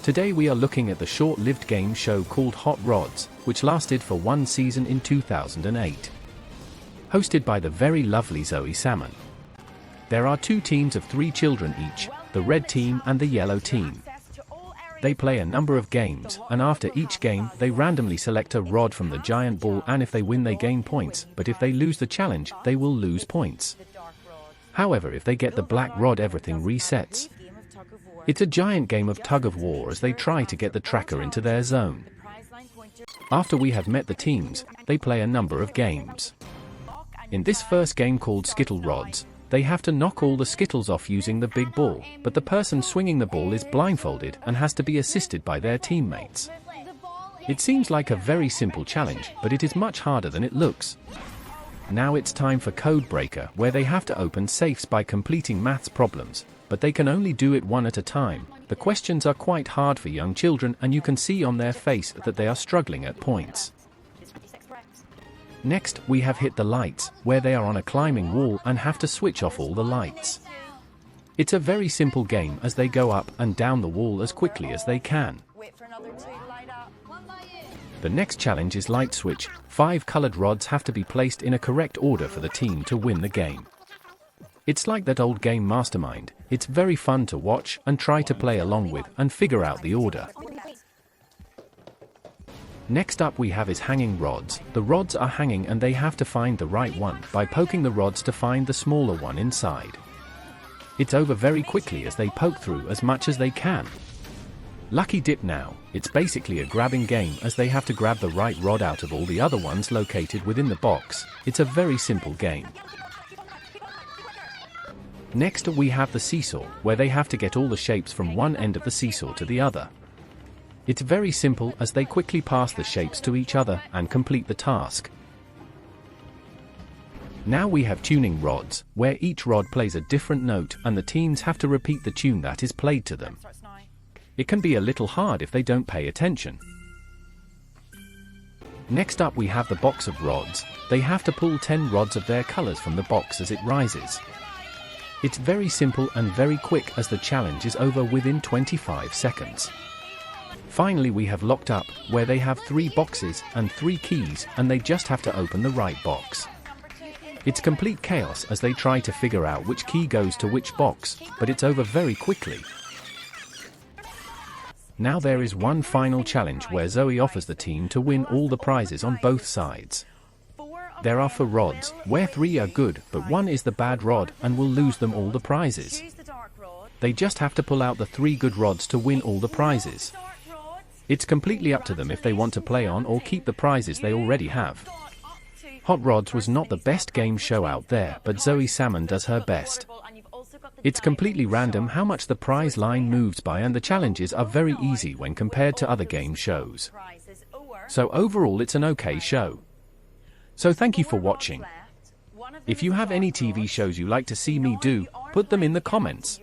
Today we are looking at the short-lived game show called Hot Rods, which lasted for one season in 2008. Hosted by the very lovely Zoe Salmon. There are two teams of 3 children each, the red team and the yellow team. They play a number of games, and after each game, they randomly select a rod from the giant ball, and if they win they gain points, but if they lose the challenge, they will lose points. However, if they get the black rod, everything resets. It's a giant game of tug-of-war as they try to get the tracker into their zone. After we have met the teams, they play a number of games. In this first game called Skittle Rods, they have to knock all the Skittles off using the big ball, but the person swinging the ball is blindfolded and has to be assisted by their teammates. It seems like a very simple challenge, but it is much harder than it looks. Now it's time for Code Breaker, where they have to open safes by completing maths problems, but they can only do it one at a time. The questions are quite hard for young children, and you can see on their face that they are struggling at points. Next, we have Hit the Lights, where they are on a climbing wall and have to switch off all the lights. It's a very simple game as they go up and down the wall as quickly as they can. The next challenge is Light Switch. 5 colored rods have to be placed in a correct order for the team to win the game. It's like that old game Mastermind. It's very fun to watch and try to play along with and figure out the order. Next up we have is Hanging Rods. The rods are hanging and they have to find the right one by poking the rods to find the smaller one inside. It's over very quickly as they poke through as much as they can. Lucky Dip now. It's basically a grabbing game as they have to grab the right rod out of all the other ones located within the box. It's a very simple game. Next we have the Seesaw, where they have to get all the shapes from one end of the seesaw to the other. It's very simple as they quickly pass the shapes to each other and complete the task. Now we have Tuning Rods, where each rod plays a different note and the teams have to repeat the tune that is played to them. It can be a little hard if they don't pay attention. Next up we have the Box of Rods. They have to pull 10 rods of their colors from the box as it rises. It's very simple and very quick as the challenge is over within 25 seconds. Finally we have Locked Up, where they have 3 boxes and 3 keys and they just have to open the right box. It's complete chaos as they try to figure out which key goes to which box, but it's over very quickly. Now there is one final challenge where Zoe offers the team to win all the prizes on both sides. There are 4 rods, where 3 are good, but 1 is the bad rod and will lose them all the prizes. They just have to pull out the 3 good rods to win all the prizes. It's completely up to them if they want to play on or keep the prizes they already have. Hot Rods was not the best game show out there, but Zoe Salmon does her best. It's completely random how much the prize line moves by, and the challenges are very easy when compared to other game shows. So overall it's an okay show. So thank you for watching. If you have any TV shows you like to see me do, put them in the comments.